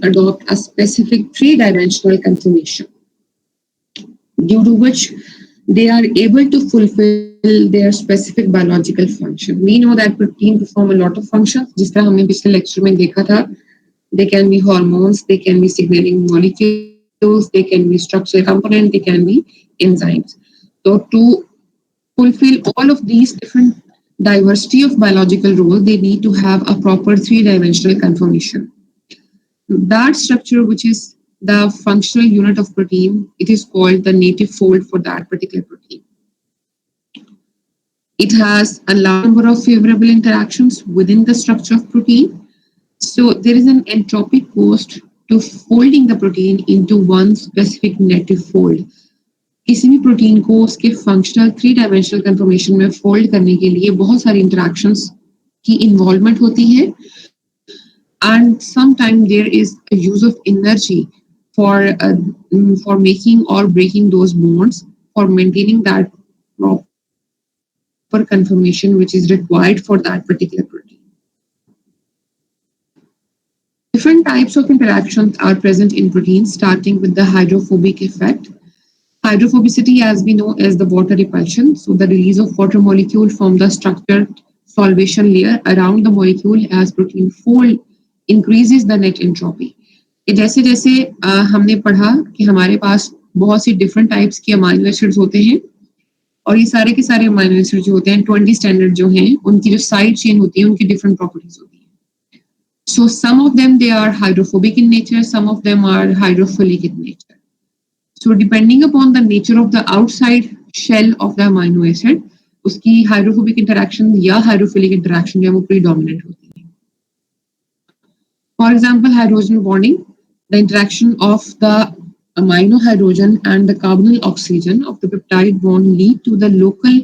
adopt a specific three-dimensional conformation, due to which they are able to fulfill their specific biological function. We know that protein perform a lot of functions, जिस तरह हमने पिछले lecture में देखा था. They can be hormones, they can be signaling molecules, they can be structural components, they can be enzymes. So to fulfill all of these different diversity of biological roles, they need to have a proper three-dimensional conformation. That structure, which is the functional unit of protein, it is called the native fold for that particular protein. It has a large number of favorable interactions within the structure of protein. So there is an entropic cost to folding the protein into one specific native fold. किसी भी protein को उसके functional three dimensional conformation में fold करने के लिए बहुत सारी इंटरेक्शंस की इन्वॉल्वमेंट होती है, and some time there is a use of energy for making और breaking those bonds for maintaining that proper conformation which is required for that particular protein. Different types of interactions are present in proteins, starting with the hydrophobic effect. Hydrophobicity, as we know, is the water repulsion. So the release of water molecule from the structured solvation layer around the molecule as protein fold increases the net entropy. जैसे जैसे हमने पढ़ा कि हमारे पास बहुत सी different types के amino acids होते हैं, और ये सारे के सारे अमाइनो एसिड जो होते हैं 20 स्टैंडर्ड जो हैं, उनकी जो साइड चेन होती है उनकी डिफरेंट प्रॉपर्टीज होती है. So some of them, they are hydrophobic in nature, some of them are hydrophilic in nature. So depending upon the nature of the outside shell of the amino acid, उसकी hydrophobic interaction या hydrophilic interaction जो है वो predominant होती है. For example, hydrogen bonding, the interaction of the amino hydrogen and the carbonyl oxygen of the peptide bond lead to the local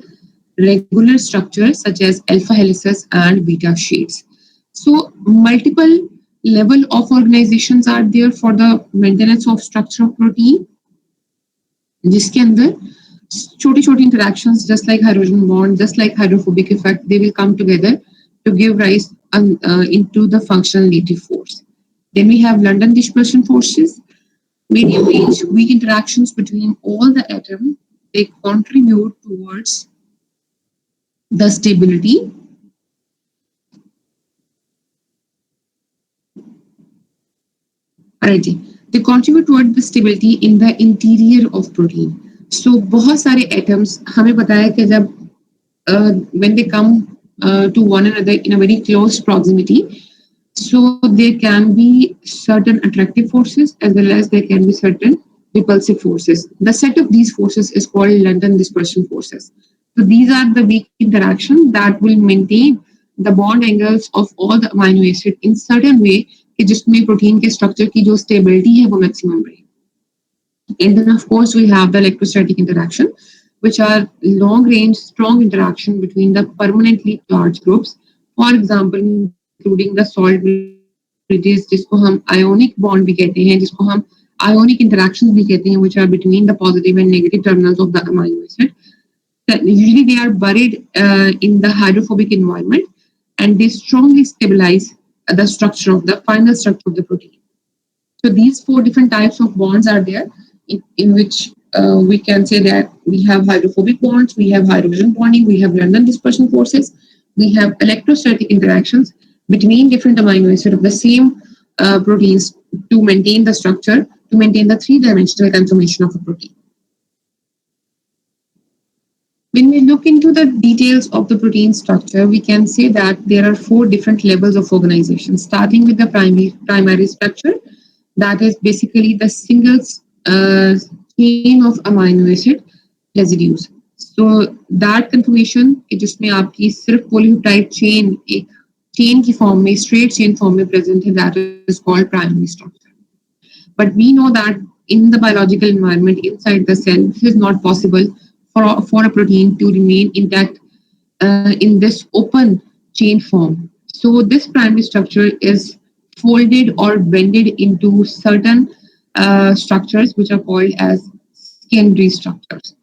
regular structures such as alpha helices and beta sheets. So multiple level of organizations are there for the maintenance of structure of protein, जिसके अंदर छोटी छोटी interactions just like hydrogen bond, just like hydrophobic effect, they will come together to give rise into the functional native force. Then we have London dispersion forces, medium range weak interactions between all the atoms. They contribute towards the stability they contribute toward the stability in the interior of protein. So बहुत सारे atoms हमें पता है कि जब when they come to one another in a very close proximity, so there can be certain attractive forces as well as there can be certain repulsive forces. The set of these forces is called London dispersion forces. So these are the weak interactions that will maintain the bond angles of all the amino acid in certain way कि जिसमें protein के structure की जो stability है वो maximum रहे. And then of course we have the electrostatic interaction, which are long range strong interaction between the permanently charged groups. For example, including the salt bridges, जिसको हम ionic bond भी कहते हैं, जिसको हम ionic interactions भी कहते हैं, which are between the positive and negative terminals of the amino acid. Usually they are buried in the hydrophobic environment, and they strongly stabilize the structure of the final structure of the protein. So these four different types of bonds are there, in which we can say that we have hydrophobic bonds, we have hydrogen bonding, we have London dispersion forces, we have electrostatic interactions between different amino acids of the same proteins to maintain the structure, to maintain the three-dimensional conformation of a protein. When we look into the details of the protein structure, we can say that there are four different levels of organization, starting with the primary structure, that is basically the single chain of amino acid residues. So that conformation, जिसमें आपकी सिर्फ polypeptide chain एक chain की form में, straight chain form में present है, that is called primary structure. But we know that in the biological environment inside the cell, this is not possible for a protein to remain intact in this open chain form. So this primary structure is folded or bended into certain structures which are called as secondary structures.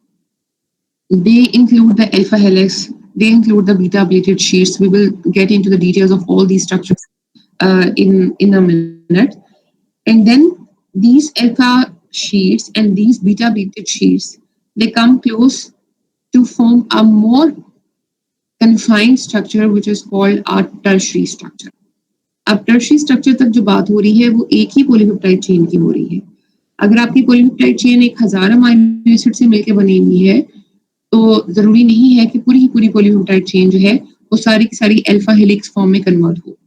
They include the alpha helix, they include the beta ablated sheets. We will get into the details of all these structures in a minute. And then these alpha sheets and these beta beaded sheets, they come close to form a more confined structure which is called a tertiary structure. अब tertiary structure तक जो बात हो रही है वो एक ही polypeptide chain की हो रही है. अगर आपकी पॉलीपेप्टाइड चेन 1000 अमीनो एसिड से मिलकर बनी हुई है तो जरूरी नहीं है कि पूरी की पूरी पॉलीपेप्टाइड चेन जो है वो सारी की सारी अल्फा हेलिक्स फॉर्म में कन्वर्ट हो.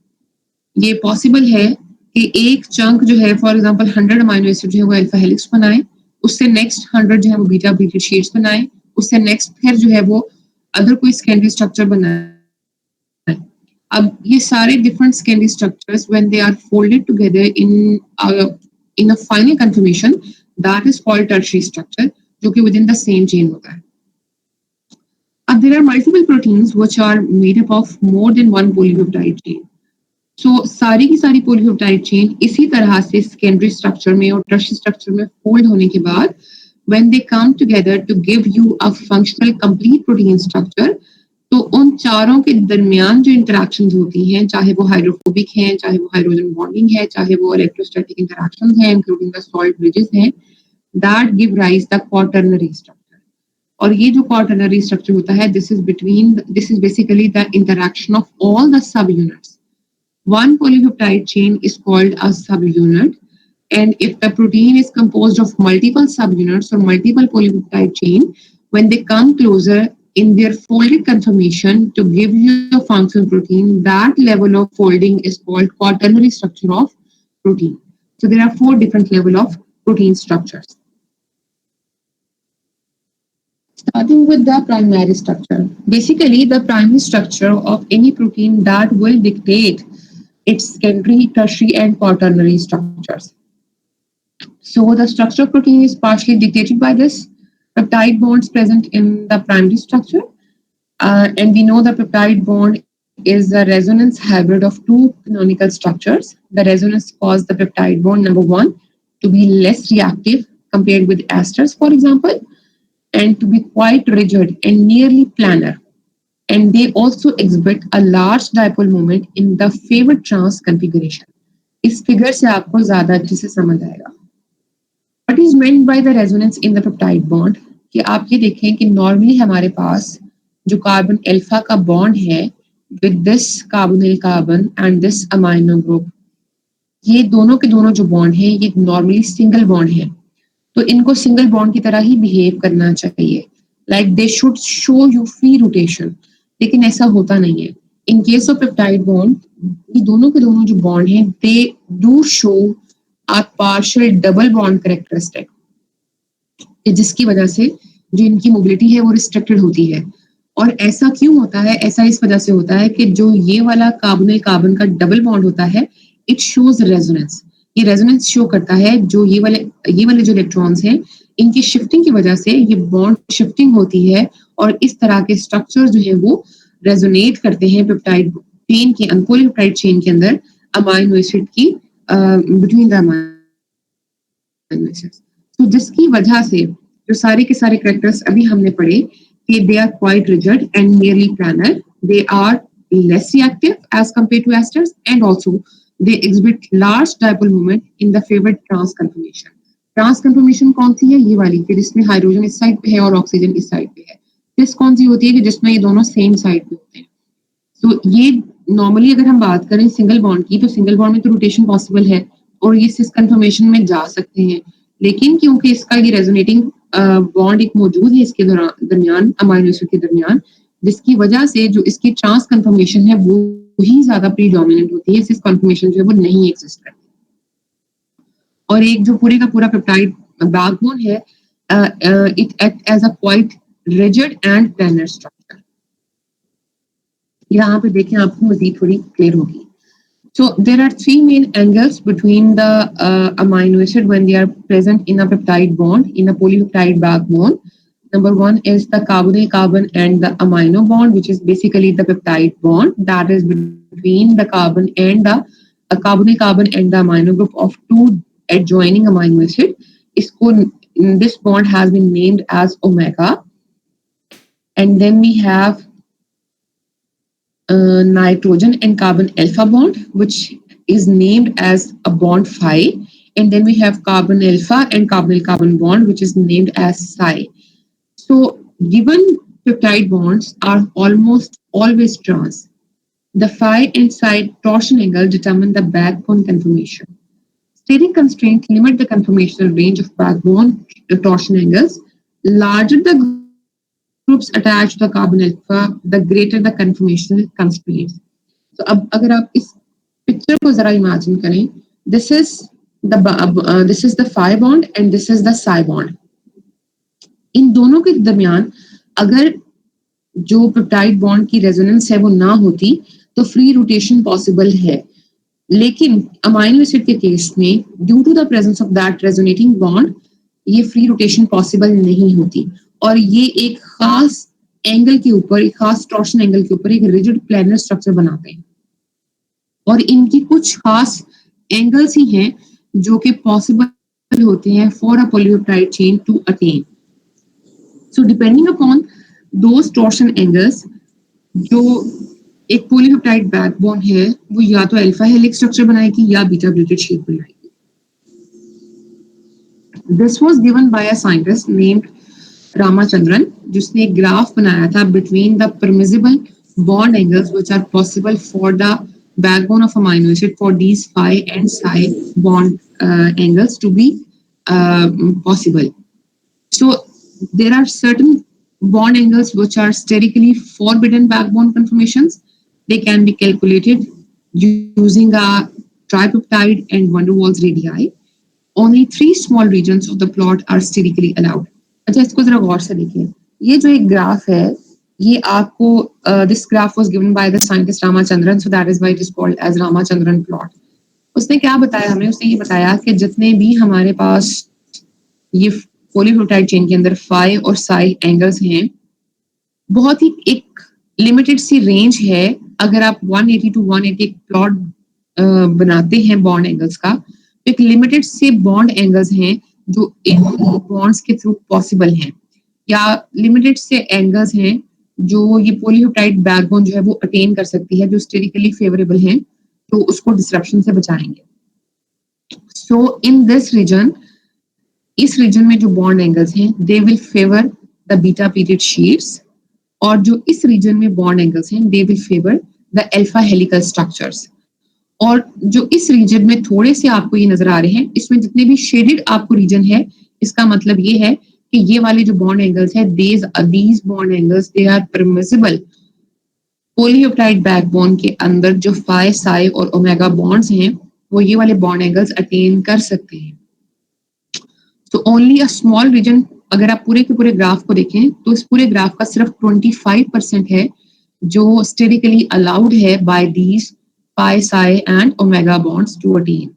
ये पॉसिबल है कि एक चंक जो है फॉर एग्जांपल 100 अमीनो एसिड जो है वो अल्फा हेलिक्स बनाए, उससे नेक्स्ट 100 जो है वो बीटा बीटा शीट्स बनाए, उससे नेक्स्ट फिर जो है वो अदर कोई सेकेंडरी स्ट्रक्चर बनाए. अब ये सारे different secondary structures when they are folded together in a final conformation that is called tertiary structure, जो कि within the same chain होता है. अब there are multiple proteins which are made up of more than one polypeptide chain. So सारी की सारी polypeptide chain इसी तरह से सेकेंडरी स्ट्रक्चर में और टर्शियरी स्ट्रक्चर में फोल्ड होने के बाद when they come together to give you a functional complete protein structure, तो उन चारों के दरमियान जो इंटरेक्शंस होती हैं, चाहे वो हाइड्रोफोबिक हैं, चाहे वो हाइड्रोजन बॉन्डिंग है, चाहे वो इलेक्ट्रोस्टैटिक इंटरेक्शंस हैं इंक्लूडिंग द सॉल्ट ब्रिजेस हैं, that give rise the quaternary structure. और ये जो क्वाटरनरी स्ट्रक्चर होता है this is basically the interaction of all the sub units. One polypeptide chain is called a subunit, and if the protein is composed of multiple subunits or multiple polypeptide chain, when they come closer in their folded conformation to give you a functional protein, that level of folding is called quaternary structure of protein. So there are 4 different level of protein structures. Starting with the primary structure. Basically, the primary structure of any protein that will dictate its secondary, tertiary, and quaternary structures. So the structure of protein is partially dictated by this peptide bonds present in the primary structure. And we know the peptide bond is a resonance hybrid of 2 canonical structures. The resonance caused the peptide bond, number 1, to be less reactive compared with esters, for example, and to be quite rigid and nearly planar. And they also exhibit a large dipole moment in the favored trans configuration. इस figure से आपको ज्यादा अच्छे से समझ आएगा. What is meant by the resonance in the peptide bond? कि आप ये देखें कि नॉर्मली हमारे पास जो कार्बन अल्फा का बॉन्ड है with this carbonyl carbon and this amino group, ये दोनों के दोनों जो बॉन्ड है ये नॉर्मली सिंगल बॉन्ड है, तो इनको सिंगल बॉन्ड की तरह ही बिहेव करना चाहिए. Like they should show you free rotation, लेकिन ऐसा होता नहीं है. In case of peptide bond ये दोनों के दोनों जो बॉन्ड हैं they do show a partial double bond characteristic, जिसकी वजह से जो इनकी मोबिलिटी है वो रिस्ट्रिक्टेड होती है. और ऐसा क्यों होता है? ऐसा इस वजह से होता है कि जो ये वाला कार्बोनिल कार्बन का डबल बॉन्ड होता है इट शोज रेजोनेंस. ये रेजोनेंस शो करता है जो ये वाले जो इलेक्ट्रॉन्स हैं इनकी शिफ्टिंग की वजह से ये बॉन्ड शिफ्टिंग होती है और इस तरह के स्ट्रक्चर जो है वो रेजोनेट करते हैं पेप्टाइड चेन के पॉलीपेप्टाइड चेन के अंदर अमाइनो एसिड की बिटवीन द अमाइनो एसिड्स. तो जिसकी वजह से जो सारे के सारे कैरेक्टर्स अभी हमने पढ़े कि they are quite rigid and nearly planar, they are less reactive as compared to esters, and also they exhibit large dipole moment in the favored trans conformation. Trans conformation कौन सी है? ये वाली, कि जिसमें हाइड्रोजन इस साइड पे है और ऑक्सीजन इस साइड पे है. फिर कौन सी होती है कि जिसमें ये दोनों सेम साइड पे होते हैं. तो ये नॉर्मली अगर हम बात करें सिंगल बॉन्ड की तो सिंगल बॉन्ड में तो रोटेशन पॉसिबल है और ये सिस कन्फर्मेशन में जा सकते हैं, लेकिन क्योंकि इसका ये रेजोनेटिंग बॉन्ड एक मौजूद है इसके दरमियान अमाइनो एसिड के दरमियान, जिसकी वजह से जो इसकी ट्रांस कन्फर्मेशन है वो ही ज्यादा प्रीडोमिनेंट होती है, सिस कन्फर्मेशन जो है वो नहीं एग्जिस्ट करती. और एक जो पूरे का पूरा पेप्टाइड बैकबोन है it act as a quite rigid and planar structure. यहाँ पे देखें आपको मजीद थोड़ी क्लियर होगी. So there are 3 main angles between the amino acid when they are present in a peptide bond, in a polypeptide backbone. Number 1 is the carbonyl carbon and the amino bond, which is basically the peptide bond that is between the carbon and the carbonyl carbon and the amino group of 2 adjoining amino acid. This bond has been named as omega. And then we have nitrogen and carbon alpha bond, which is named as a bond phi, and then we have carbon alpha and carbonyl-carbon bond, which is named as psi. So given peptide bonds are almost always trans, the phi and psi torsion angle determine the backbone conformation. Steric constraints limit the conformational range of backbone torsion angles. Larger the groups attached to the carbon alpha, the greater the conformational constraints. तो अब अगर आप इस picture को जरा imagine करें, this is the phi bond and this is the psi bond. इन दोनों के दरमियान अगर जो पेप्टाइड बॉन्ड की रेजोनेंस है वो ना होती तो फ्री रोटेशन पॉसिबल है, लेकिन अमाइनो एसिड के केस में due to the presence of that resonating bond ये फ्री रोटेशन पॉसिबल नहीं होती, और ये एक खास एंगल के ऊपर, एक खास टॉर्शन एंगल के ऊपर एक रिजिड प्लैनर स्ट्रक्चर बनाते हैं, और इनकी कुछ खास एंगल्स ही हैं जो कि पॉसिबल होते हैं for a polypeptide chain to attain. So depending upon those torsion angles, जो एक पॉलीपेप्टाइड बैकबोन है वो या तो अल्फा हेलिक्स स्ट्रक्चर बनाएगी या बीटा प्लेटेड शेप बनाएगी. This was given by a scientist named Ramachandran, जिसने एक ग्राफ बनाया था between the permissible bond angles which are possible for the backbone of amino acid for these phi and psi bond angles to be possible. So there are certain bond angles which are sterically forbidden backbone conformations. They can be calculated using a tripeptide and van der Waals radii. Only 3 small regions of the plot are sterically allowed. अच्छा, इसको जरा गौर से देखिए. ये जो एक graph है, ये आपको this graph was given by the scientist Ramachandran, so that is why it is called as Ramachandran plot. उसने क्या बताया हमें? उसने ये बताया कि जितने भी हमारे पास ये पॉलीपेप्टाइड चेन के अंदर phi और psi एंगल्स हैं, बहुत ही एक लिमिटेड सी रेंज है. अगर आप 180 टू 180 एक प्लॉट बनाते हैं बॉन्ड एंगल्स का, तो एक लिमिटेड से बॉन्ड एंगल्स हैं जो इन बॉन्ड्स के थ्रू पॉसिबल हैं, या लिमिटेड से एंगल्स हैं जो ये पॉलीपेप्टाइड बैकबोन जो है वो अटेन कर सकती है, जो स्टेरिकली फेवरेबल हैं, तो उसको डिसरप्शन से बचाएंगे. सो इन दिस रीजन, इस रीजन में जो बॉन्ड एंगल्स हैं they will favour the beta pleated sheets, और जो इस रीजन में बॉन्ड एंगल्स हैं they will favour the alpha helical structures. और जो इस रीजन में थोड़े से आपको ये नजर आ रहे हैं, इसमें जितने भी शेडेड आपको रीजन है, इसका मतलब ये है कि ये वाले जो बॉन्ड एंगल्स हैं, these bond angles they are permissible. Polypeptide backbone के अंदर जो phi, psi और ओमेगा बॉन्ड्स हैं, वो ये वाले बॉन्ड एंगल्स अटेन कर सकते हैं. तो ओनली अ स्मॉल रीजन, अगर आप पूरे के पूरे ग्राफ को देखें तो इस पूरे ग्राफ का सिर्फ 25% है जो स्टेरिकली अलाउड है by these phi, psi and omega bonds to attain.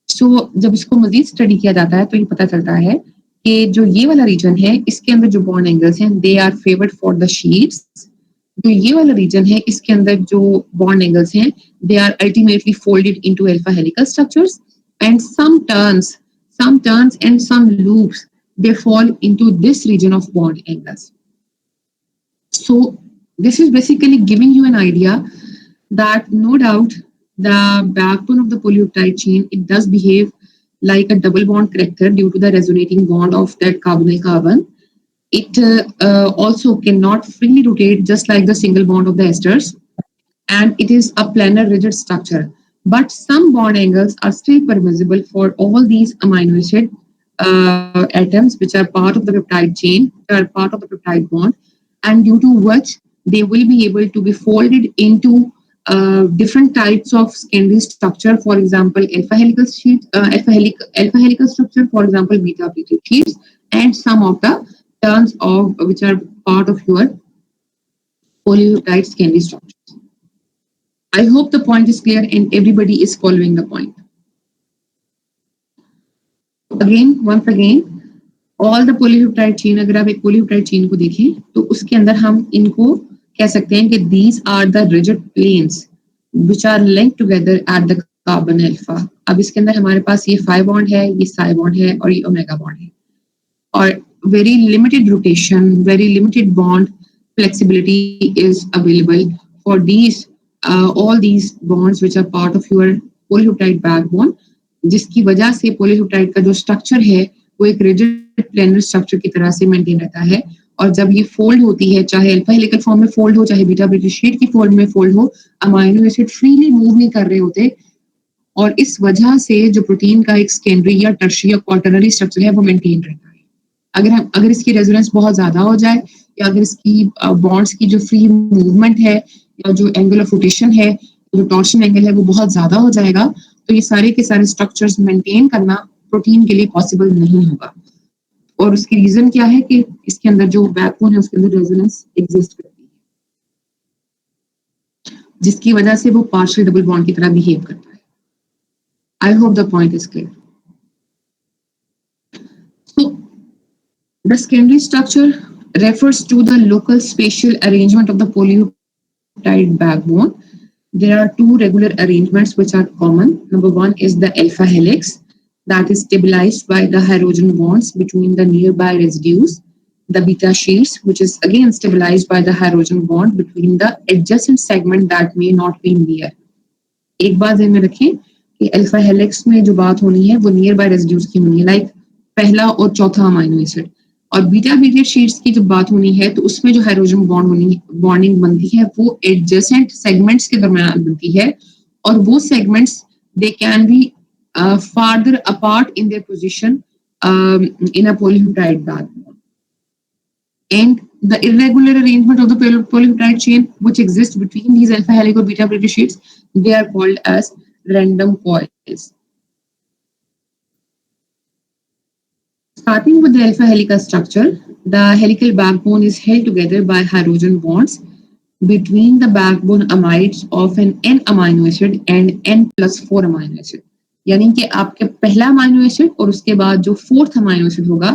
So जब इसको मजीद स्टडी किया जाता है तो ये पता चलता है कि जो ये वाला रीजन है, इसके अंदर जो बॉन्ड एंगल्स हैं they are favoured for the sheets. जो ये वाला रीजन है, इसके अंदर जो बॉन्ड एंगल्स हैं they are ultimately folded into alpha helical structures, and some turns and some loops, they fall into this region of bond angles. So this is basically giving you an idea that no doubt the backbone of the polypeptide chain, it does behave like a double bond character due to the resonating bond of that carbonyl carbon. It also cannot freely rotate just like the single bond of the esters, and it is a planar rigid structure. But some bond angles are still permissible for all these amino acid atoms which are part of the peptide chain, are part of the peptide bond, and due to which they will be able to be folded into different types of secondary structure. For example, alpha helical structure, for example, beta pleated sheets, and some of the turns of which are part of your polypeptide secondary structures. I hope the point is clear and everybody is following the point. Once again, all the polypeptide chain, अगर आप एक polypeptide chain को देखें तो उसके अंदर हम इनको कह सकते हैं कि these are the rigid planes which are linked together at the carbon alpha. अब इसके अंदर हमारे पास ये phi bond है, ये psi bond है और ये omega bond है, और very limited rotation, very limited bond flexibility is available for these all these bonds which are part of your polypeptide backbone. जिसकी वजह से पॉलीपेप्टाइड का जो स्ट्रक्चर है वो एक रिजिड प्लेनर स्ट्रक्चर की तरह से मेंटेन रहता है। और जब ये फोल्ड होती है, चाहे अल्फा हेलिकल फॉर्म में फोल्ड हो, चाहे बीटा ब्रिटिश शीट की फॉर्म में फोल्ड हो, अमाइनो एसिड फ्रीली मूव नहीं कर रहे होते, और इस वजह से जो प्रोटीन का एक सेकेंडरी या टर्शियरी या क्वार्टरनरी स्ट्रक्चर है वो मेंटेन रहता है। अगर इसकी रेजोनेंस बहुत ज्यादा हो जाए, या अगर इसकी बॉन्ड्स की जो फ्री मूवमेंट है, या जो एंगल ऑफ रोटेशन है, जो टॉर्शन एंगल है वो बहुत ज्यादा हो जाएगा, तो ये सारे के सारे स्ट्रक्चर्स मेंटेन करना प्रोटीन के लिए पॉसिबल नहीं होगा। और उसकी रीजन क्या है कि इसके अंदर जो बैकबोन है उसके अंदर रेजोनेंस एग्जिस्ट करती है, जिसकी वजह से वो पार्शियल डबल बॉन्ड की तरह बिहेव करता है। I hope the point is clear. So the secondary structure refers to the local spatial arrangement of the polypeptide backbone. There are two regular arrangements which are common. Number one is the alpha helix, that is stabilized by the hydrogen bonds between the nearby residues. The beta sheets, which is again stabilized by the hydrogen bond between the adjacent segment that may not be near. एक बात ध्यान में रखें कि alpha helix में जो बात होनी है वो नियर बाय रेजिड्यूज की होनी है, लाइक पहला और चौथा अमाइनो एसिड। और बीटा ब्रिटिश शीट्स की जो बात होनी है तो उसमें जो हाइड्रोजन बॉन्डिंग बनती है वो एडजेसेंट सेगमेंट्स के दरमियान बनती है, और वो segments they can be farther apart in their position in a polypeptide backbone. And the irregular arrangement of the polypeptide chain which exists between these alpha helical or beta british sheets, they are called as random coils. Starting with the alpha helical structure, the helical backbone is held together by hydrogen bonds between the backbone amides of an N amino acid and N+4 amino acid. यानी कि आपके पहला amino acid और उसके बाद जो fourth amino acid होगा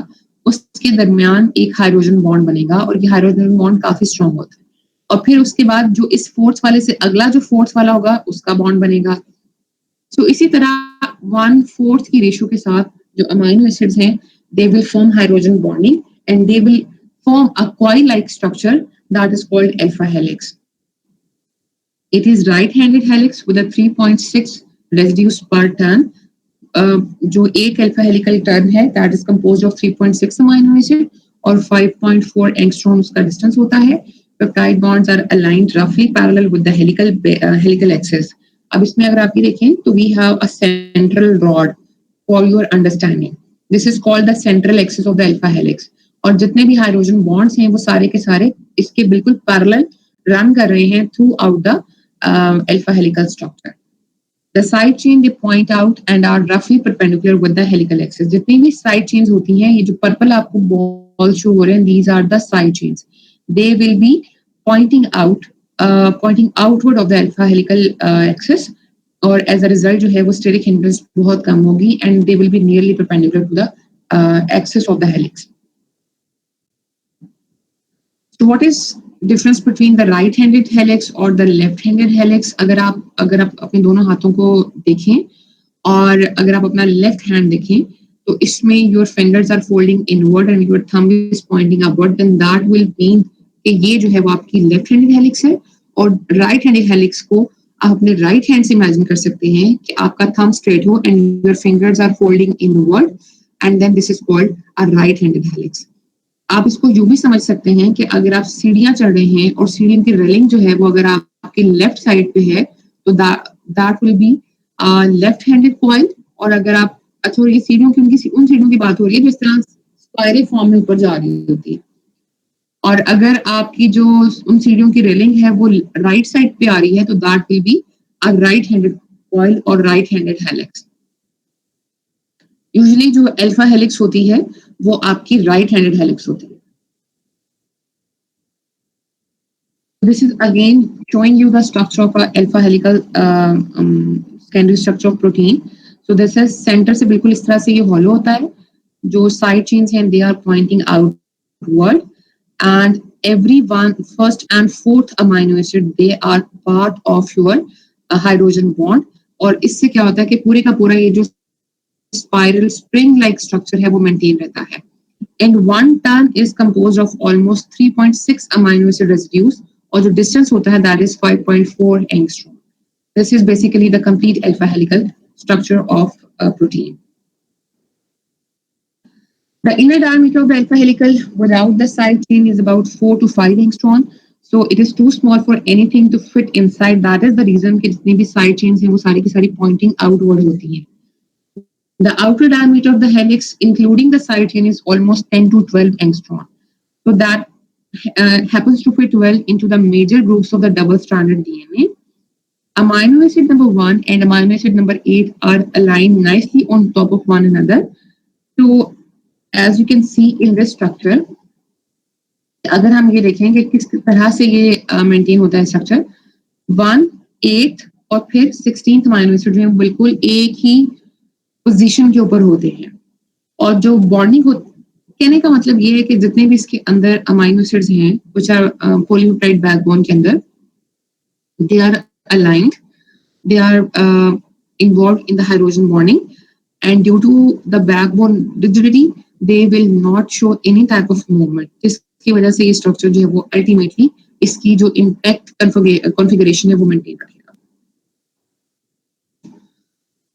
उसके दरमियान एक हाइड्रोजन बॉन्ड बनेगा, और ये हाइड्रोजन बॉन्ड काफी स्ट्रॉन्ग होता है। और फिर उसके बाद जो इस फोर्थ वाले से अगला जो फोर्थ वाला होगा उसका बॉन्ड बनेगा। सो इसी तरह 1/4 की रेशियो के साथ जो अमाइनो एसिड्स हैं they will form hydrogen bonding and they will form a coil-like structure that is called alpha helix. It is right-handed helix with a 3.6 residues per turn. जो एक अल्फा हेलिकल टर्न है that is composed of 3.6 amino acid और 5.4 angstroms का distance होता है. Peptide bonds are aligned roughly parallel with the helical axis. अब इसमें अगर आप ये देखें तो we have a central rod for your understanding. This is called the central axis of the alpha helix. और जितने भी हाइड्रोजन बॉन्ड्स हैं वो सारे के सारे इसके बिल्कुल पैरेलल रन कर रहे हैं through out the alpha helical structure. The side chain they point out and are roughly perpendicular with the helical axis. जितनी भी side chains होती हैं, ये जो पर्पल आपको बॉल शो हो रहे हैं, these are the side chains. They will be pointing outward of the alpha helical axis, और as a result जो है वो steric hindrance बहुत कम होगी and they will be nearly perpendicular to the axis of the helix. So what is difference between the right-handed helix और the left-handed helix? अगर आप अपने दोनों हाथों को देखें और अगर आप अपना left hand देखें तो इसमें your fingers are folding inward and your thumb is pointing upward, then that will mean कि ये जो है वो आपकी left-handed helix है, और right-handed helix को आप अपने right hand से इमेजिन कर सकते हैं कि आपका thumb straight हो and your fingers are folding inward, and then this is called a right-handed helix. आप इसको यूं भी समझ सकते हैं कि अगर आप सीढ़ियां चढ़ रहे हैं और सीढ़ियों की रेलिंग जो है वो अगर आपके लेफ्ट साइड पे है तो that will be left handed coil, और अगर आप अच्छा ये सीढ़ियों की उन सीढ़ियों की बात हो रही है जिस तरह स्पाइरल फॉर्म में ऊपर जा रही होती है, और अगर आपकी जो उन सीढ़ियों की रेलिंग है वो राइट साइड पे आ रही है तो that will be a right handed coil और राइट हैंडेड हेलिक्स. यूजुअली जो अल्फा हेलिक्स होती है वो आपकी राइट हैंडेड हेलिक्स होती है. This is again showing you the structure of a alpha helical secondary structure of protein. So this is center से बिल्कुल इस तरह से ये hollow होता है, जो side chains हैं they are pointing outward, and every one first and fourth amino acid they are part of your hydrogen bond. और इससे क्या होता है कि पूरे का पूरा ये जो spiral spring like structure है वो maintain रहता है. And one turn is composed of almost 3.6 amino acid residues, और जो distance होता है that is 5.4 angstrom. This is basically the complete alpha helical structure of a protein. The inner diameter of the alpha helical without the side chain is about 4 to 5 angstrom. So it is too small for anything to fit inside. That is the reason कि जितनी भी side chains हैं वो सारी की सारी pointing outward होती हैं. The outer diameter of the helix, including the side chain, is almost 10 to 12 angstrom. So that happens to fit well into the major groups of the double-stranded DNA. Amino acid number 1 and amino acid number 8 are aligned nicely on top of one another. So as you can see in this structure, अगर हम ये देखें कि किस तरह से ये maintain होता है स्ट्रक्चर, 1, 8 और फिर 16th अमाइनो एसिड जो है बिल्कुल एक ही पोजीशन के ऊपर होते हैं. और जो बॉन्डिंग कहने का मतलब ये है कि जितने भी इसके अंदर अमाइनो एसिड्स हैं व्हिच आर पॉलीपेप्टाइड बैकबोन के अंदर, they are aligned, they are involved in the hydrogen bonding, and due to the backbone rigidity they will not show any type of movement. जिसकी वजह से ये स्ट्रक्चर जो है वो अल्टीमेटली इसकी जो इंटैक्ट कॉन्फ़िगरेशन है वो मेंटेन रखेगा.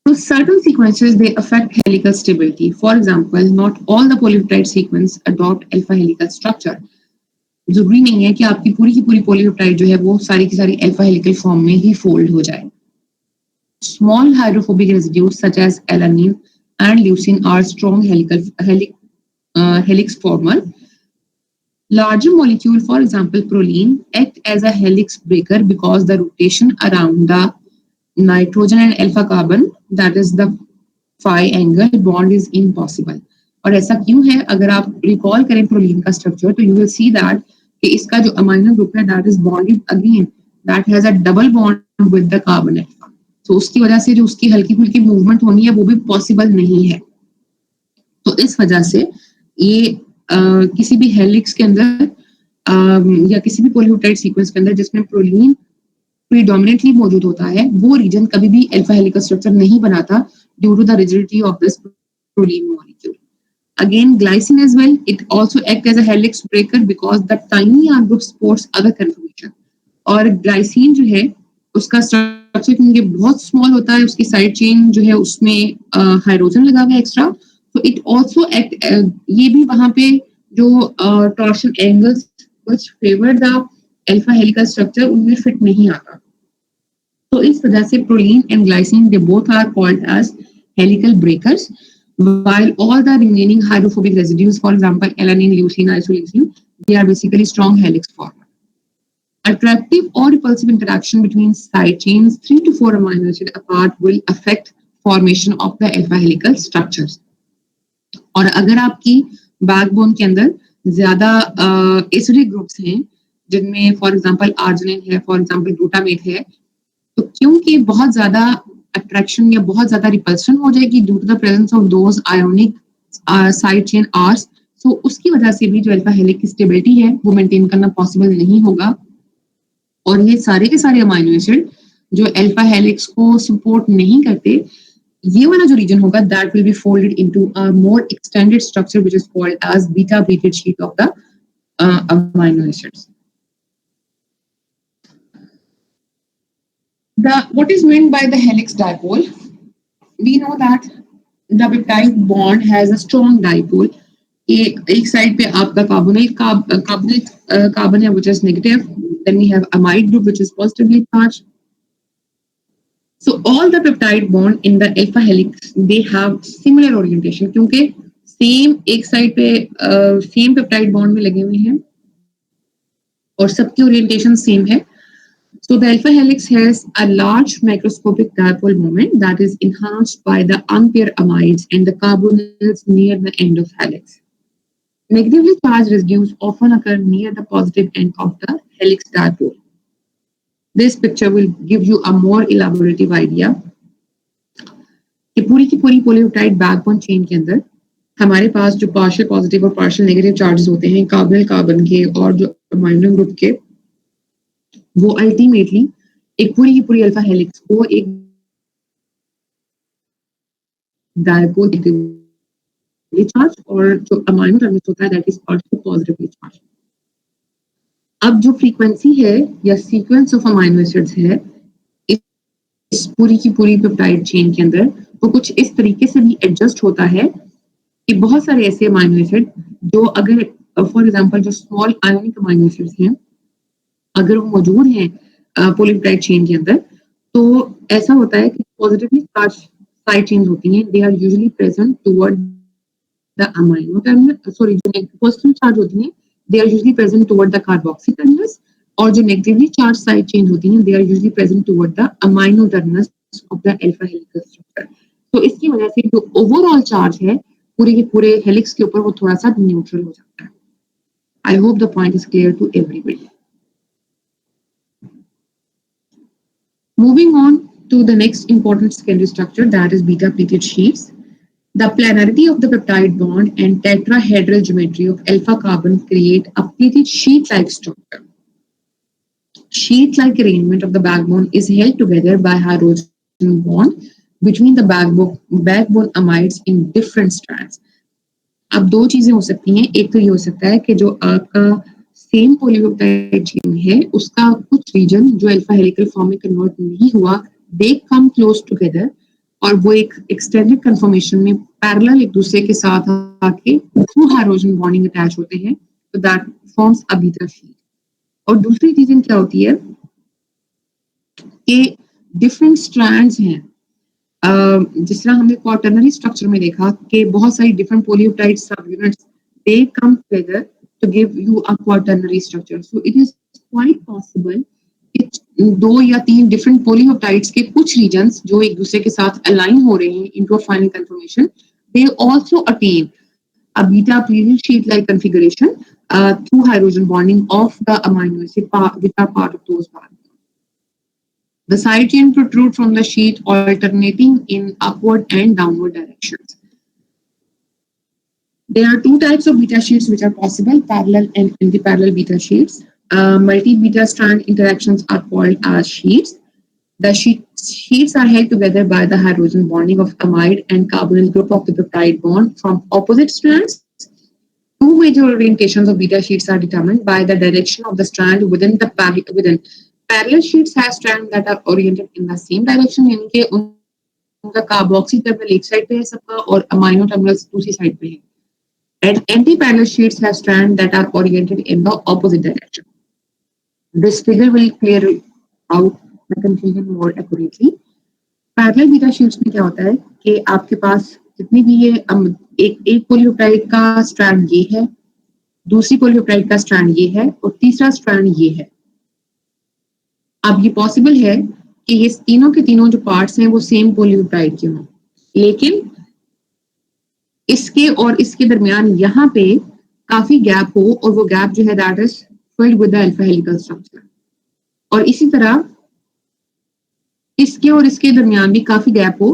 So certain sequences they affect helical stability. For example, not all the polypeptide sequence adopt alpha helical structure. जरूरी नहीं है कि आपकी पूरी की पूरी polypeptide जो है वो सारी की सारी alpha helical form में ही fold हो जाए. Small hydrophobic residues such as alanine and leucine are strong helix former. Larger molecule, for example, proline, act as a helix breaker because the rotation around the nitrogen and alpha carbon, that is the phi angle bond, is impossible. और ऐसा क्यों है? अगर आप recall करें proline का structure तो you will see that कि इसका जो अमाइनो ग्रुप है that is bonded again, that has a double bond with the carbon alpha. तो उसकी वजह से जो उसकी हल्की फुल्की मूवमेंट होनी है वो भी पॉसिबल नहीं है. तो इस वजह से ये किसी भी हेलिक्स के अंदर या किसी भी पॉलीपेप्टाइड सीक्वेंस के अंदर जिसमें प्रोलीन प्रीडोमिनेंटली मौजूद होता है वो रीजन कभी भी अल्फा हेलिकल स्ट्रक्चर नहीं बनाता due to the rigidity of this proline molecule. Again, glycine as well, it also acts as a helix breaker because the tiny R group supports other conformation. और glycine जो है उसका structure क्योंकि बहुत small होता है, उसकी साइड चेन जो है उसमें हाइड्रोजन लगा हुआ है एक्स्ट्रा, तो इट आल्सो एक्ट, ये भी वहां पे जो torsion angles which favour the alpha helical structure उनमें फिट नहीं आता. तो इस वजह से proline and glycine they both are called as helical breakers, while all the remaining hydrophobic residues, for example alanine, leucine, isoleucine, they are basically strong helix former. Attractive or repulsive interaction between side chains 3 to 4 amino acid apart will affect formation of the alpha helical structures. और अगर आपकी backbone के अंदर ज्यादा acidic groups हैं जिनमें for example arginine है, for example glutamate है, तो क्योंकि बहुत ज्यादा अट्रैक्शन या बहुत ज्यादा रिपल्शन हो जाएगी due to the presence of those ionic side chain R's, so उसकी वजह से भी जो अल्फा हेलिक की स्टेबिलिटी है वो मेंटेन करना पॉसिबल नहीं होगा. और ये सारे के सारे अमाइनो एसिड जो अल्फा हेलिक्स को सपोर्ट नहीं करते, ये वाला जो रीजन होगा that will be folded into a more extended structure which is called as beta pleated sheet of the amino acids. What is meant by the helix dipole? We know that the peptide bond has a strong dipole. एक side पे आपका carbon है which is negative, then we have amide group which is positively charged. So all the peptide bond in the alpha helix they have similar orientation क्योंकि same एक side पे same peptide bond में लगे हुए हैं और सबकी ओरिएंटेशन सेम है. So the alpha helix has a large microscopic dipole moment that is enhanced by the unpaired amides and the carbonyls near the end of helix. Negatively charged residues often occur near the positive end of the helix dipole. This picture will give you a more elaborative idea कि पूरी की पूरी polypeptide backbone chain के अंदर हमारे पास जो partial positive और partial negative charges होते हैं कार्बोनिल कार्बन के और जो अमाइनो ग्रुप के, वो अल्टीमेटली एक पूरी की पूरी अल्फा हेलिक्स को एक डायपोल चार्ज और जो अमाइनो टर्मिनस होता है that is also positively charge. अब जो फ्रीक्वेंसी है या सीक्वेंस ऑफ अमाइनो एसिड्स है इस पूरी की पूरी पेप्टाइड चेन के अंदर वो कुछ इस तरीके से भी एडजस्ट होता है कि बहुत सारे ऐसे अमाइनो एसिड जो अगर फॉर एग्जांपल जो स्मॉल आयोनिक अमाइनो एसिड्स हैं अगर वो मौजूद हैं पॉलीपेप्टाइड चेन के अंदर तो ऐसा होता है कि पॉजिटिवली चार्ज साइड चेन्स होती हैं they are usually present toward the amino terminal sorry जो पॉजिटिव चार्ज होती हैं they are usually present toward the carboxy terminals और जो नेगेटिवली चार्ज साइड चेन्स होती हैं they are usually present toward the amino terminals of the alpha helical structure तो इसकी वजह से जो ओवरऑल चार्ज है पूरे के पूरे हेलिक्स के ऊपर वो थोड़ा सा न्यूट्रल हो जाता है I hope the point is clear to everybody Moving on to the next important secondary structure that is beta pleated sheets. The planarity of the peptide bond and tetrahedral geometry of alpha carbon create a pleated sheet-like structure. Sheet-like arrangement of the backbone is held together by hydrogen bond between the backbone amides in different strands. अब दो चीजें हो सकती हैं एक तो ये हो सकता है कि जो आपका सेम पॉलीपेप्टाइड चेन है उसका कुछ रीजन जो अल्फा हेलिकल फॉर्म में कन्वर्ट नहीं हुआ दे कम क्लोज टुगेदर और वो एक एक्सटेंडेड कन्फर्मेशन में पैरेलल एक दूसरे के साथ आके थ्रू हाइड्रोजन बॉन्डिंग अटैच होते हैं तो that forms a beta sheet और दूसरी चीजें क्या होती है कि डिफरेंट स्ट्रैंड्स हैं जिस तरह हमने क्वार्टरनरी स्ट्रक्चर में देखा कि बहुत सारी डिफरेंट पॉलीपेप्टाइड सब units they come together to give you a quaternary structure. So it is quite possible कि दो या तीन different polypeptides के कुछ regions जो एक दूसरे के साथ align हो रहे हैं into a final conformation, they also attain a beta pleated sheet-like configuration through hydrogen bonding of the amino acid which are part of those bonds. The side chain protrude from the sheet alternating in upward and downward directions. There are two types of beta sheets which are possible, parallel and anti-parallel beta sheets. Multi-beta strand interactions are called as sheets. The sheets are held together by the hydrogen bonding of amide and carbonyl group of the peptide bond from opposite strands. Two major orientations of beta sheets are determined by the direction of the strand within parallel sheets have strands that are oriented in the same direction, यानी कि उनका carboxy terminal एक side पे है सबका और amino terminals दूसरी side पे है. And anti-parallel sheets have strands that are oriented in the opposite direction. This figure will clear out the confusion more accurately. Parallel beta sheets में क्या होता है कि आपके पास जितनी भी ये एक पॉलीपेप्टाइड का स्ट्रैंड ये है, दूसरी पॉलीपेप्टाइड का स्ट्रैंड ये है और तीसरा स्ट्रैंड ये है. अब ये पॉसिबल है कि ये तीनों के तीनों जो पार्ट्स हैं वो सेम पॉलीपेप्टाइड के हों, लेकिन इसके और इसके दरमियान यहाँ पे काफी गैप हो और वो गैप जो है that is filled with the alpha helical structure और इसी तरह इसके और इसके दरमियान भी काफी गैप हो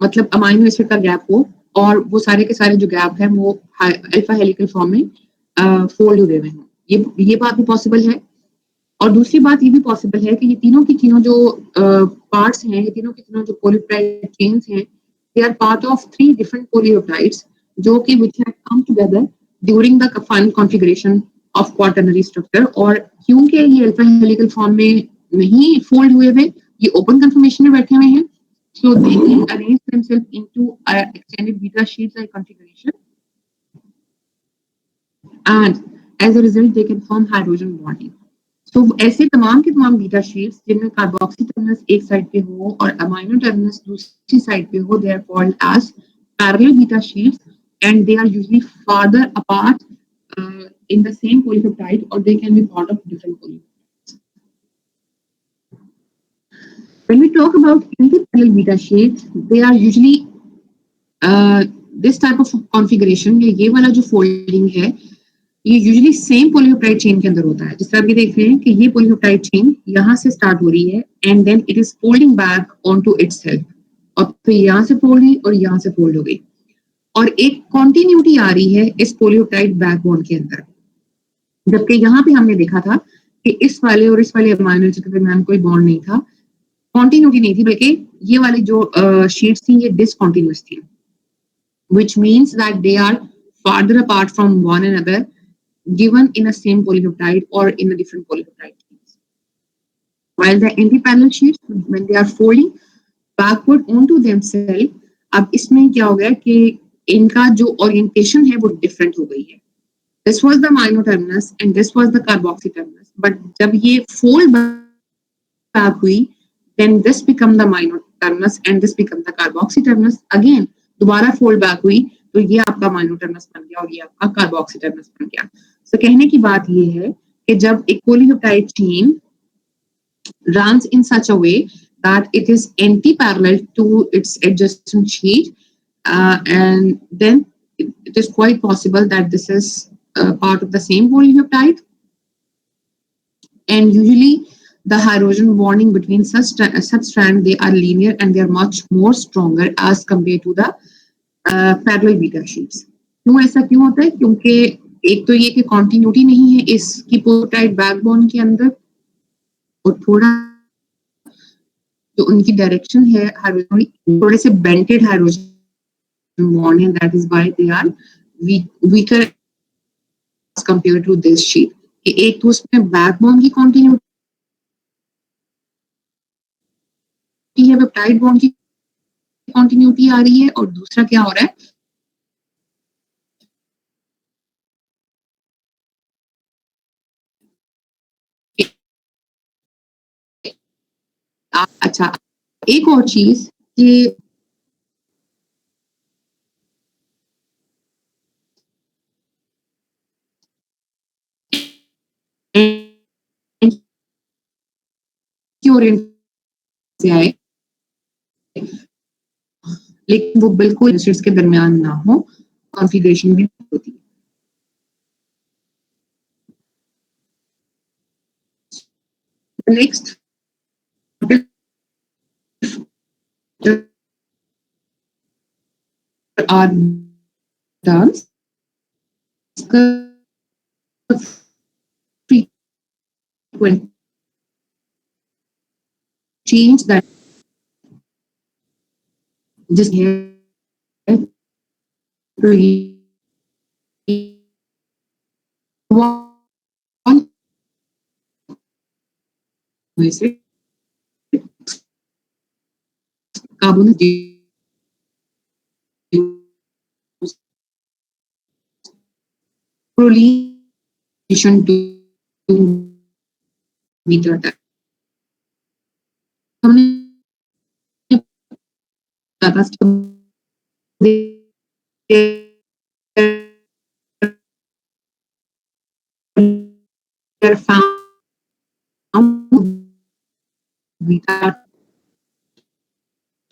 मतलब अमाइनो एसिड का गैप हो और वो सारे के सारे जो गैप है वो अल्फा हेलिकल फॉर्म में फोल्ड हुए हुए हों. ये बात भी पॉसिबल है और दूसरी बात ये भी पॉसिबल है कि ये तीनों की तीनों जो पार्ट्स हैं ये तीनों की तीनों जो पॉलीपेप्टाइड चेन्स हैं they are part of three different polypeptides जो कि which have come together during the final configuration of quaternary structure और क्योंकि ये अल्फा हेलिकल फॉर्म में नहीं फोल्ड हुए हुए ये ओपन कन्फर्मेशन में बैठे हुए हैं so they can arrange themselves into a extended beta sheet like configuration and as a result they can form hydrogen bonding. तो ऐसे तमाम के तमाम बीटा शीट्स जिनमें कार्बोक्सी टर्मिनल्स एक साइड पे हो और अमाइनो टर्मिनल्स दूसरी साइड पे हो they are called as parallel beta sheets and they are usually farther apart in the same polypeptide or they can be part of different polypeptides. When we talk about anti-parallel beta sheets, they are usually this type of configuration. ये वाला जो folding है ये usually same polypeptide chain के अंदर होता है. जिस तरह आप ये देख रहे हैं कि ये पॉलीपेप्टाइड चेन यहाँ से स्टार्ट हो रही है and then it is folding back onto itself और फिर यहाँ से फोल्ड हुई और यहाँ से फोल्ड हो गई और एक कॉन्टिन्यूटी आ रही है इस पॉलीपेप्टाइड बैकबोन के अंदर. जबकि यहाँ पे हमने देखा था कि इस वाले और इस वाले अमाइनो एसिड के दरमियान कोई बॉन्ड नहीं था, कॉन्टिन्यूटी नहीं थी, बल्कि ये वाली जो शीट्स थी ये डिसकॉन्टिन्यूअस थी, which means that they are farther apart from one another given in a same polypeptide or in a different polypeptide chains. While the anti-parallel sheets, when they are folding, backward onto themselves. अब इसमें क्या हो गया कि इनका जो orientation है वो different हो गई है. This was the minor terminus and this was the carboxy terminus. But जब ये fold back हुई, then this become the minor terminus and this become the carboxy terminus. Again, दोबारा fold back हुई, तो ये आपका minor terminus बन गया और ये आपका carboxy terminus बन गया. So कहने की बात ये है कि जब एक polypeptide chain runs in such a way that it is anti-parallel to its adjacent sheet, and then it is quite possible that this is part of the same polypeptide. And usually the hydrogen bonding between such strands, they are linear and they are much more stronger as compared to the parallel beta sheets. क्यों ऐसा क्यों होता है? क्योंकि एक तो ये कि continuity नहीं है इसकी पोलिपटाइड बैकबोन के अंदर, और थोड़ा जो उनकी डायरेक्शन है हाइड्रोजन थोड़े से बेंटेड हाइड्रोजन बॉन्ड है, that is why they are weaker as compare to this sheet. कि एक तो उसमें बैकबोन की कंटिन्यूटी है, पेप्टाइड बॉन्ड की कंटिन्यूटी आ रही है, और दूसरा क्या हो रहा है, अच्छा एक और चीज कि से आए, लेकिन वो बिल्कुल के दरमियान ना हो, कॉन्फ़िगरेशन भी होती है. Next are terms frequent change that just here one carbon relation to meter time. हमने found beta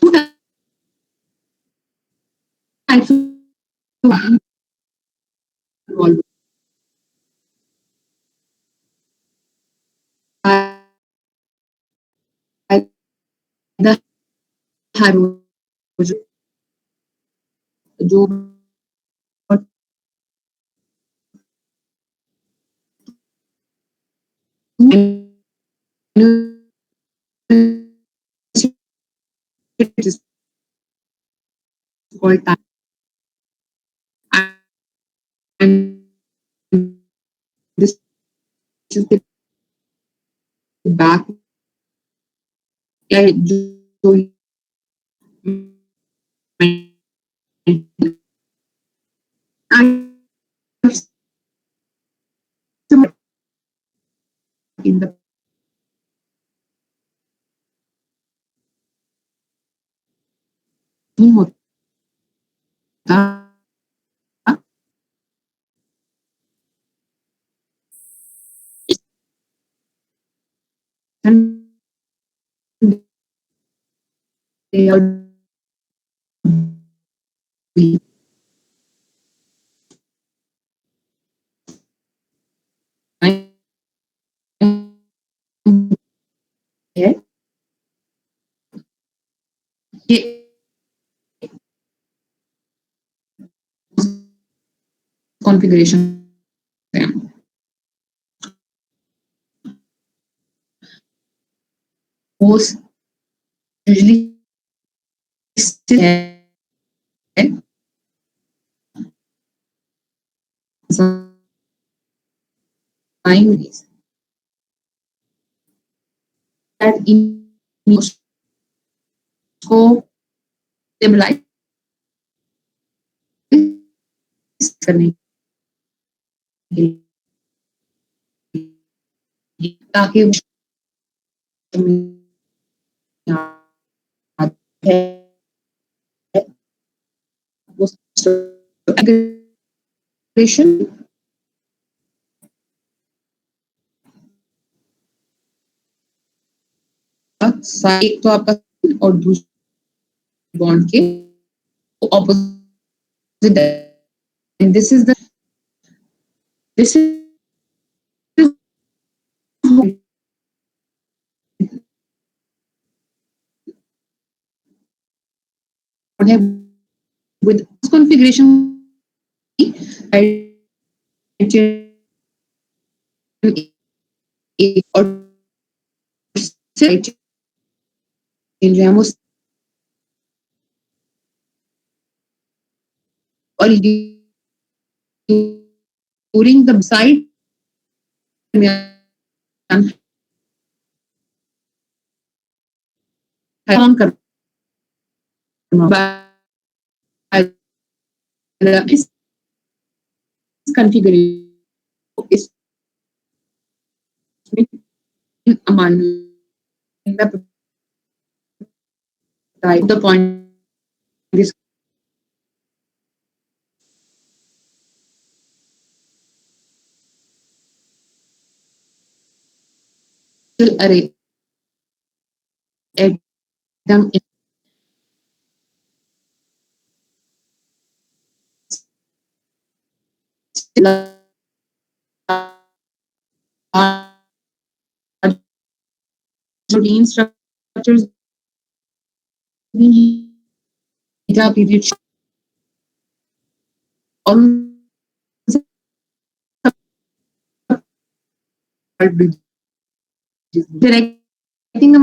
two types of involved. The hydrogen जो it is called time, and this is the back जो in the नहीं होता, and they are है ये configuration है. Most usually still है primaries that in को स्टेबलाइज करने के लिए ताकि वो एक तो आपका और दूसरे बॉन्ड के opposite, and this is with configuration or or during the site काम करना इस configuration is the point is array एकदम protein structures beta period on directing the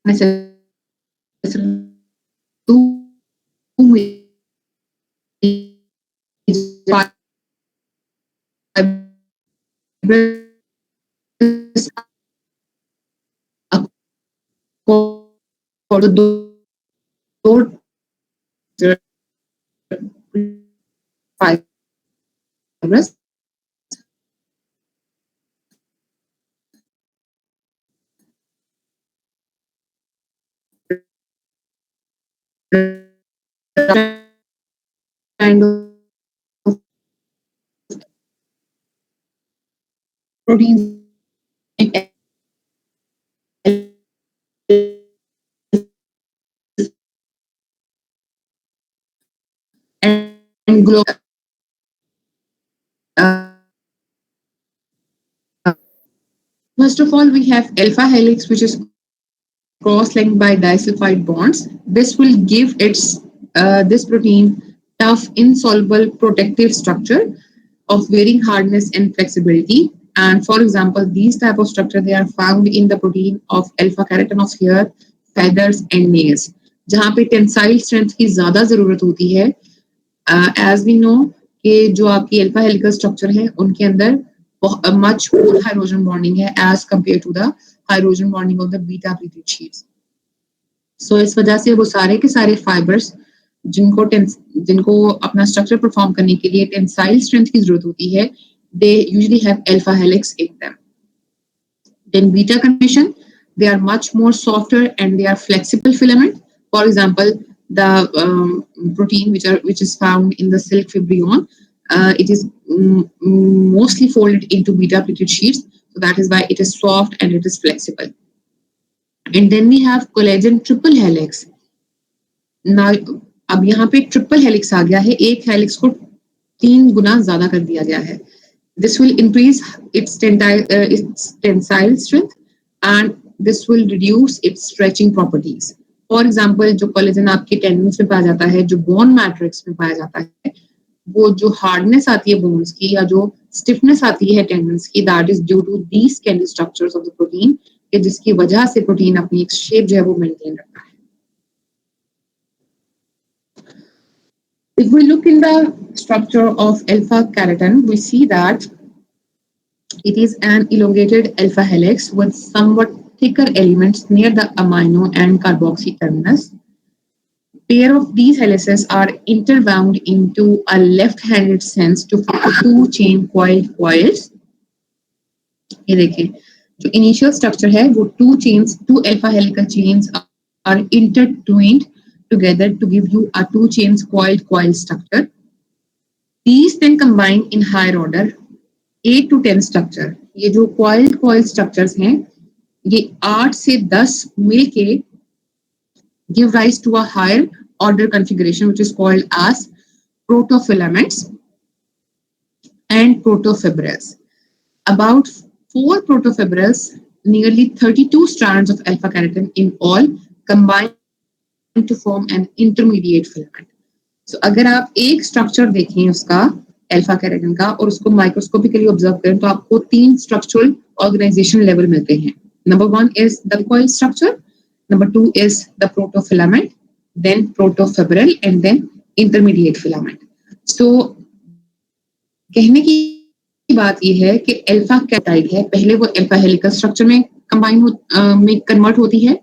necessary for the door fibrous kind of proteins and glow. First of all, we have alpha helix, which is cross-linked by disulfide bonds. This will give this protein tough, insoluble, protective structure of varying hardness and flexibility. And for example, these type of structure they are found in the protein of alpha keratin of hair, feathers and nails. जहाँ पे tensile strength की ज्यादा जरूरत होती है, as we know कि जो आपकी अल्फा हेलिकल स्ट्रक्चर है उनके अंदर much more hydrogen bonding है as compared to the hydrogen bonding of the beta pleated sheets. So इस वजह से वो सारे के सारे fibers जिनको अपना स्ट्रक्चर परफॉर्म करने के लिए टेंसाइल स्ट्रेंथ की जरूरत होती है, they usually have alpha helix in them. Then beta conformation, they are much more softer and they are flexible filament. For example, the protein which is found in the silk fibrion, it is mostly folded into beta pleated sheets, so that is why it is soft and it is flexible. And then we have collagen triple helix. Now अब यहाँ पे triple helix आ गया है, एक helix को 3 गुना ज्यादा कर दिया गया है. This will increase its tensile strength and this will reduce its stretching properties. For example, जो कोलेजन आपके टेंडन्स में पाया जाता है, जो बोन मैट्रिक्स में पाया जाता है, वो जो हार्डनेस आती है बोन्स की या जो स्टिफनेस आती है टेंडन्स की, that is due to these candy structures of the protein, जिसकी वजह से प्रोटीन अपनी एक शेप जो है वो मेंटेन रखता है. If we look in the structure of alpha keratin, we see that it is an elongated alpha helix with somewhat thicker elements near the amino and carboxy terminus. Pair of these helices are interwound into a left-handed sense to form two chain coiled coils. ये देखिए जो initial structure है वो two alpha helical chains are intertwined together to give you a two chains coiled coil structure. These then combine in higher order 8 to 10 structure. ये जो coil structures हैं ये 8 से 10 मिलके give rise to a higher order configuration which is called as protofilaments and protofibrils. About 4 protofibrils, nearly 32 strands of alpha keratin in all combine to form an intermediate filament. So अगर आप एक structure देखें उसका alpha keratin का और उसको microscopically observe करें तो आपको 3 स्ट्रक्चरल ऑर्गेनाइजेशन लेवल मिलते हैं. Number 1 is the coil structure, number 2 is the protofilament, then protofibril and then intermediate filament. So कहने की बात ये है कि अल्फा कैटाइड है, पहले वो अल्फा हेलिकल स्ट्रक्चर में में कन्वर्ट होती है,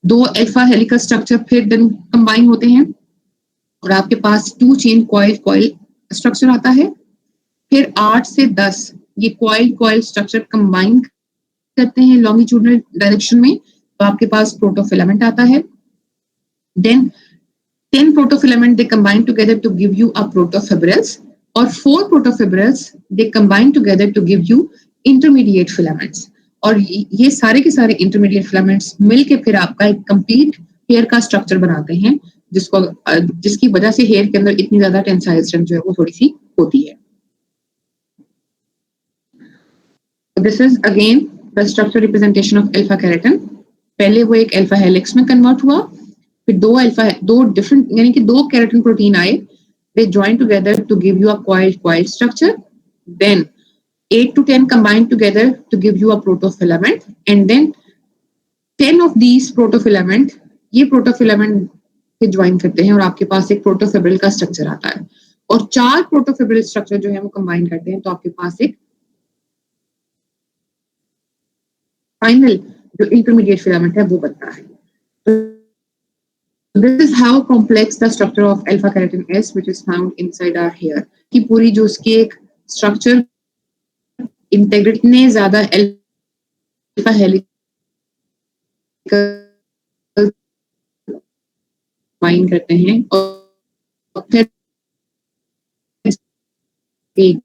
2 अल्फा हेलिकल स्ट्रक्चर फिर देन कंबाइन होते हैं और आपके पास 2 चेन कॉइल स्ट्रक्चर आता है. फिर 8 से 10 ये कॉइल स्ट्रक्चर कंबाइन करते हैं लॉन्गिट्यूडनल डायरेक्शन में, तो आपके पास प्रोटोफिलामेंट आता है. Then 10 protofilament they combine together to give you a protofibrils or 4 protofibrils they combine together to give you intermediate filaments. और ये सारे के सारे intermediate filaments मिलके फिर आपका एक complete hair का structure बनाते हैं जिसकी वजह से hair के अंदर इतनी ज्यादा tensile strength जो है वो थोड़ी सी होती है. This is again the structure representation of alpha keratin. पहले वो एक alpha helix में convert हुआ, फिर दो डिफरेंट यानी कि 2 केराटिन प्रोटीन आए, they join together to give you a coiled structure. Then 8 to 10 combine together to give you a protofilament and then 10 of these protofilament ये protofilament के ज्वाइन करते हैं और आपके पास एक प्रोटोफिब्रिल का स्ट्रक्चर आता है और 4 प्रोटोफिब्रिल स्ट्रक्चर जो है वो कंबाइन करते हैं तो आपके पास एक फाइनल जो इंटरमीडिएट फिलामेंट है वो बनता है. This is how complex the structure of alpha keratin is, which is found inside our hair. कि पूरी जो उसकी एक structure integrate ने ज़्यादा alpha helical combine करते हैं और फिर एक